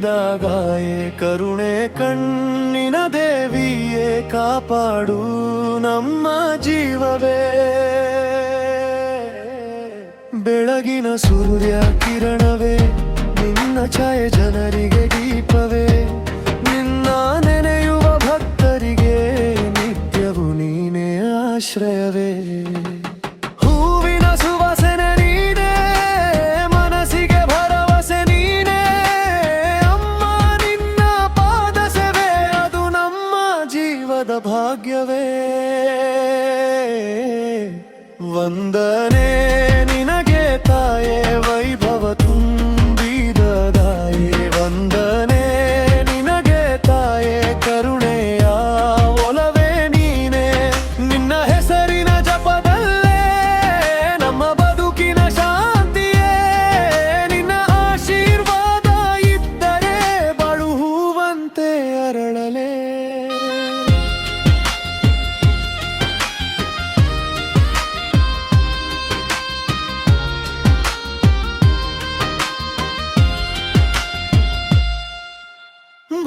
ಜಾಗಾಯೇ ಕರುಣೆ ಕಣ್ಣಿನ ದೇವಿಯೇ ಕಾಪಾಡು ನಮ್ಮ ಜೀವವೇ. ಬೆಳಗಿನ ಸೂರ್ಯ ಕಿರಣವೇ ನಿನ್ನ ಛಾಯೆ ಜನರಿಗೆ ದೀಪವೇ. ನಿನ್ನ ನೆನೆಯುವ ಭಕ್ತರಿಗೆ ನಿತ್ಯವೂ ನೀನೇ ಆಶ್ರಯವೇ. ಹೂವಿನ ಸುವಾಸನೆ ನೀನೇ, ಮನಸ್ಸಿಗೆ ಭರವಸೆ ನೀನೇ. ಅಮ್ಮ ನಿನ್ನ ಪಾದ ಸೇವೆ ಅದು ನಮ್ಮ ಜೀವದ ಭಾಗ್ಯವೇ. ವಂದನೆ ನಿನಗೆ ತಾಯೇ ವೈಭವ ತುಂಬಿದ ದಾಯೆ. ವಂದನೆ ನಿನಗೆ ತಾಯೇ ಕರುಣೆಯ ಒಲವೇ ನೀನೆ. ನಿನ್ನ ಹೆಸರಿನ ಜಪದಲ್ಲೇ ನಮ್ಮ ಬದುಕಿನ ಶಾಂತಿಯೇ. ನಿನ್ನ ಆಶೀರ್ವಾದ ಇದ್ದರೆ ಬಾಳು ಹೂವಂತೆ ಅರಳಲೇ.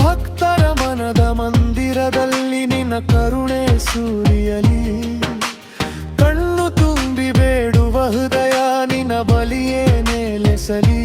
ಭಕ್ತರ ಮನದ ಮಂದಿರದಲ್ಲಿ ನಿನ್ನ ಕರುಣೆ ಸುರಿಯಲಿ. ಕಣ್ಣು ತುಂಬಿ ಬೇಡುವ ಹೃದಯ ನಿನ್ನ ಬಲಿಯೇ ನೆಲೆಸಲಿ.